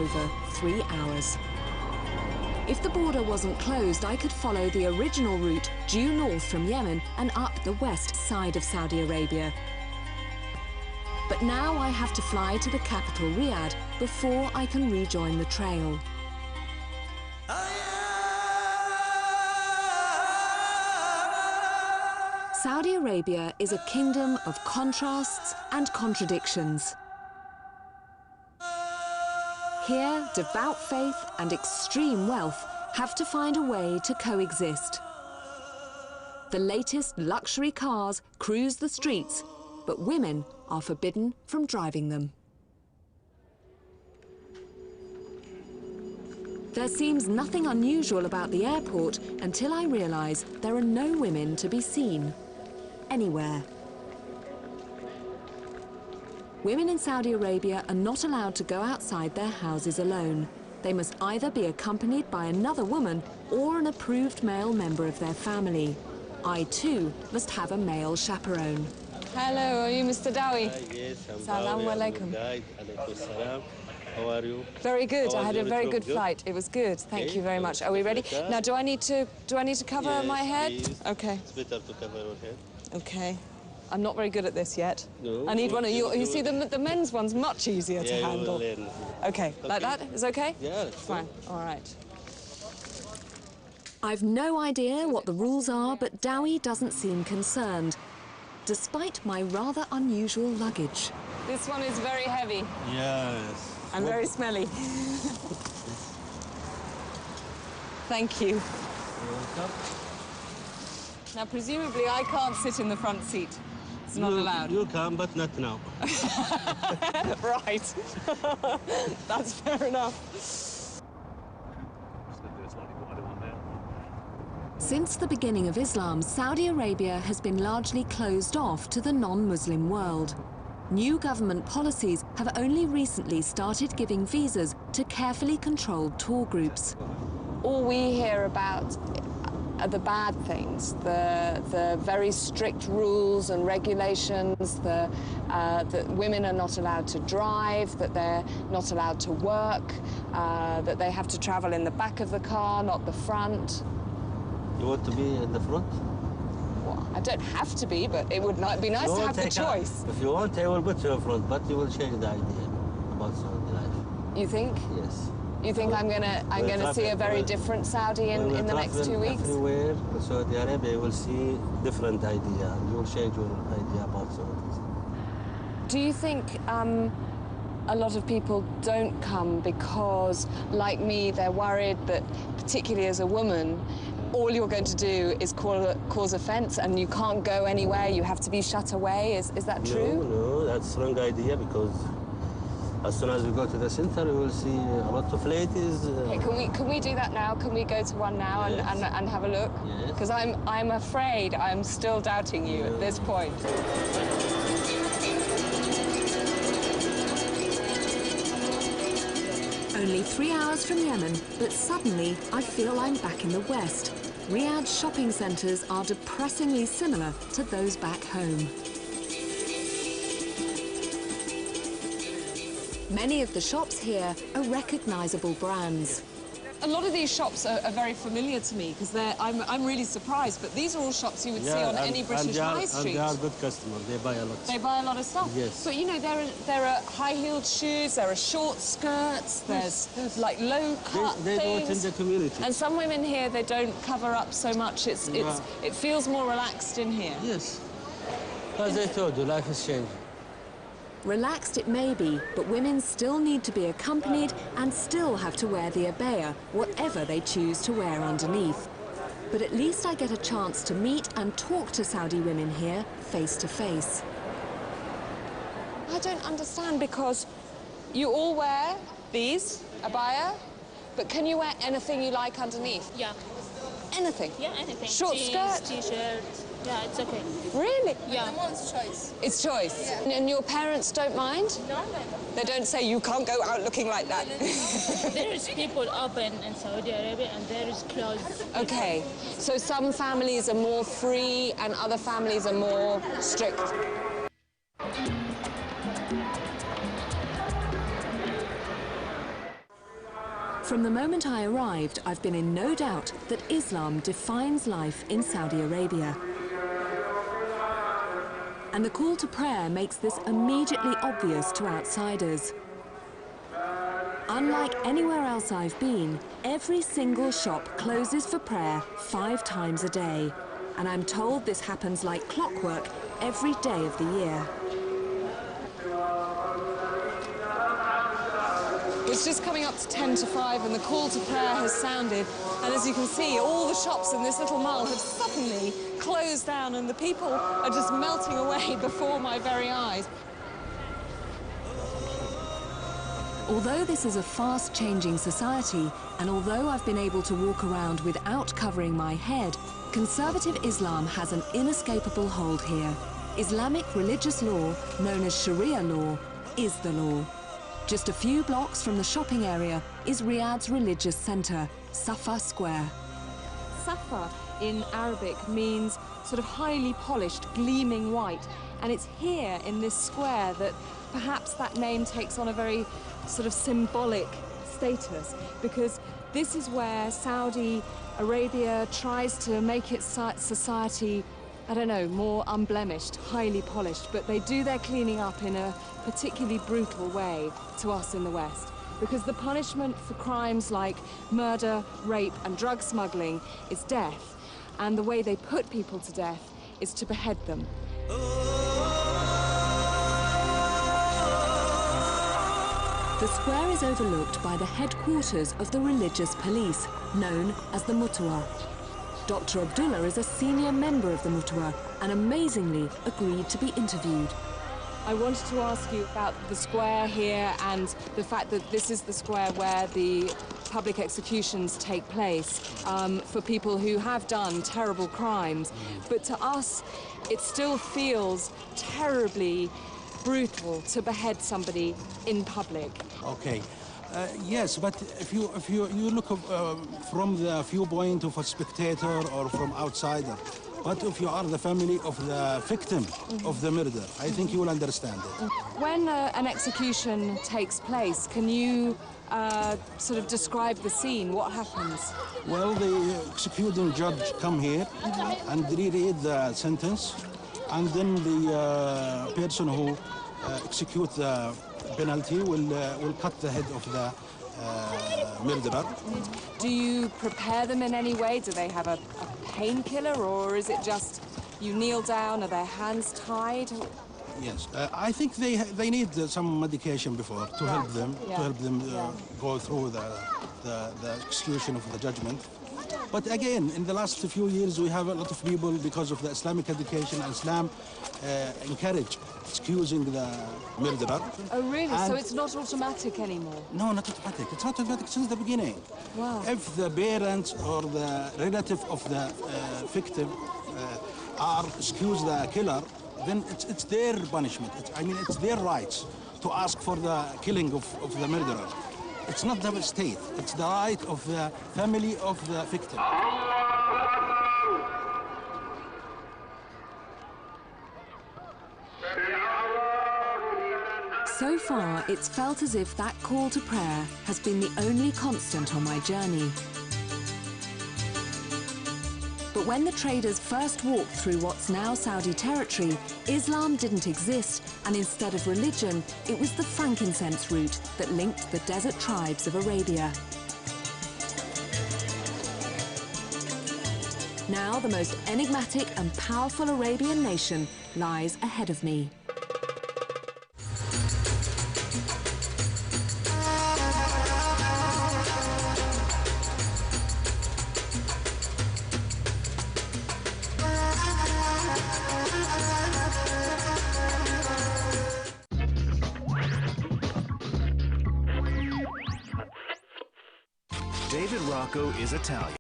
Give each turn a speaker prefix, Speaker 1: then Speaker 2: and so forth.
Speaker 1: over 3 hours. If the border wasn't closed, I could follow the original route due north from Yemen and up the west side of Saudi Arabia. But now I have to fly to the capital, Riyadh, before I can rejoin the trail. Saudi Arabia is a kingdom of contrasts and contradictions. Here, devout faith and extreme wealth have to find a way to coexist. The latest luxury cars cruise the streets, but women are forbidden from driving them. There seems nothing unusual about the airport until I realize there are no women to be seen anywhere. Women in Saudi Arabia are not allowed to go outside their houses alone. They must either be accompanied by another woman or an approved male member of their family. I too must have a male chaperone. Hello, are you Mr. Dawi?
Speaker 2: Yes, I'm
Speaker 1: Salaam alaikum.
Speaker 2: Salam. How are you?
Speaker 1: Very good. I had a very good flight. It was good. Thank you very much. Are we ready? Now, do I need to cover my head?
Speaker 2: Please.
Speaker 1: Okay.
Speaker 2: It's better to cover your head.
Speaker 1: Okay. I'm not very good at this yet.
Speaker 2: No.
Speaker 1: I need one of you. You see, the men's one's much easier to handle.
Speaker 2: You will learn.
Speaker 1: Okay, like that is okay?
Speaker 2: Yeah, it's
Speaker 1: fine. All right. I've no idea what the rules are, but Dawi doesn't seem concerned, despite my rather unusual luggage. This one is very heavy.
Speaker 2: Yes.
Speaker 1: And very smelly. Thank you.
Speaker 2: You're welcome.
Speaker 1: Now, presumably, I can't sit in the front seat. It's not allowed.
Speaker 2: You can, but not now.
Speaker 1: Right. That's fair enough. Since the beginning of Islam, Saudi Arabia has been largely closed off to the non-Muslim world. New government policies have only recently started giving visas to carefully controlled tour groups. All we hear about are the bad things, the very strict rules and regulations, that women are not allowed to drive, that they're not allowed to work, that they have to travel in the back of the car, not the front.
Speaker 2: You want to be in the front?
Speaker 1: Well, I don't have to be, but it would be nice to have the choice.
Speaker 2: If you want, I will put you in front, but you will change the idea about Saudi life.
Speaker 1: You think?
Speaker 2: Yes.
Speaker 1: You think I'm gonna see a very different Saudi in the next 2 weeks?
Speaker 2: Everywhere in Saudi Arabia, you will see different idea. You will change your idea about Saudi.
Speaker 1: Do you think a lot of people don't come because, like me, they're worried that, particularly as a woman, all you're going to do is cause offence and you can't go anywhere, you have to be shut away? Is that true?
Speaker 2: No, that's wrong idea, because as soon as we go to the center, we will see a lot of ladies.
Speaker 1: Okay, can we do that now? Can we go to one now and have a look?
Speaker 2: Yes.
Speaker 1: Because I'm afraid I'm still doubting you at this point. Only 3 hours from Yemen, but suddenly I feel I'm back in the West. Riyadh's shopping centres are depressingly similar to those back home. Many of the shops here are recognisable brands. A lot of these shops are very familiar to me because I'm really surprised, but these are all shops you would see on any British high street.
Speaker 2: And they are good customers. They buy a lot.
Speaker 1: They buy a lot of stuff.
Speaker 2: Yes.
Speaker 1: But you know, there are high-heeled shoes, there are short skirts, there's like low-cut
Speaker 2: they do it in the community.
Speaker 1: And some women here, they don't cover up so much. It feels more relaxed in here.
Speaker 2: Yes. As I told you, life is changing.
Speaker 1: Relaxed it may be, but women still need to be accompanied and still have to wear the abaya, whatever they choose to wear underneath. But at least I get a chance to meet and talk to Saudi women here face to face. I don't understand, because you all wear these, abaya, but can you wear anything you like underneath?
Speaker 3: Yeah.
Speaker 1: Anything?
Speaker 3: Yeah, anything.
Speaker 1: Short skirt?
Speaker 3: T-shirt. Yeah, it's okay.
Speaker 1: Really?
Speaker 3: Yeah.
Speaker 4: Someone's choice.
Speaker 1: It's choice. Yeah. And your parents don't mind?
Speaker 3: No.
Speaker 1: They don't say you can't go out looking like that?
Speaker 3: There is people open in Saudi Arabia and there is closed.
Speaker 1: Okay, so some families are more free and other families are more strict. From the moment I arrived, I've been in no doubt that Islam defines life in Saudi Arabia. And the call to prayer makes this immediately obvious to outsiders. Unlike anywhere else I've been, every single shop closes for prayer 5 times a day. And I'm told this happens like clockwork every day of the year.
Speaker 4: It's just coming up to 10 to 5 and the call to prayer has sounded. And as you can see, all the shops in this little mall have suddenly closed down and the people are just melting away before my very eyes.
Speaker 1: Although this is a fast-changing society, and although I've been able to walk around without covering my head, conservative Islam has an inescapable hold here. Islamic religious law, known as Sharia law, is the law. Just a few blocks from the shopping area is Riyadh's religious centre, Safa Square.
Speaker 4: Safa in Arabic means sort of highly polished, gleaming white. And it's here in this square that perhaps that name takes on a very sort of symbolic status, because this is where Saudi Arabia tries to make its society, I don't know, more unblemished, highly polished, but they do their cleaning up in a particularly brutal way to us in the West. Because the punishment for crimes like murder, rape and drug smuggling is death. And the way they put people to death is to behead them.
Speaker 1: The square is overlooked by the headquarters of the religious police, known as the Mutwa. Dr. Abdullah is a senior member of the Mutwa and amazingly agreed to be interviewed.
Speaker 4: I wanted to ask you about the square here and the fact that this is the square where the public executions take place for people who have done terrible crimes. But to us, it still feels terribly brutal to behead somebody in public.
Speaker 5: Okay. Yes, but if you look from the viewpoint of a spectator or from outsider, but if you are the family of the victim of the murder, I think you will understand it.
Speaker 4: When an execution takes place, can you sort of describe the scene? What happens?
Speaker 5: Well, the executing judge come here and reread the sentence, and then the person who execute the penalty will cut the head of the murderer.
Speaker 4: Do you prepare them in any way? Do they have a painkiller, or is it just you kneel down? Are their hands tied?
Speaker 5: Yes, I think they need some medication before to help them go through the execution of the judgment. But again, in the last few years, we have a lot of people, because of the Islamic education, Islam encourage excusing the murderer.
Speaker 4: Oh, really? So it's not automatic anymore?
Speaker 5: No, not automatic. It's not automatic since the beginning.
Speaker 4: Wow.
Speaker 5: If the parents or the relative of the victim are excuse the killer, then it's their punishment. It's their rights to ask for the killing of the murderer. It's not the state. It's the right of the family of the victim.
Speaker 1: So far, it's felt as if that call to prayer has been the only constant on my journey. But when the traders first walked through what's now Saudi territory, Islam didn't exist, and instead of religion, it was the frankincense route that linked the desert tribes of Arabia. Now the most enigmatic and powerful Arabian nation lies ahead of me.
Speaker 6: David Rocco is Italian.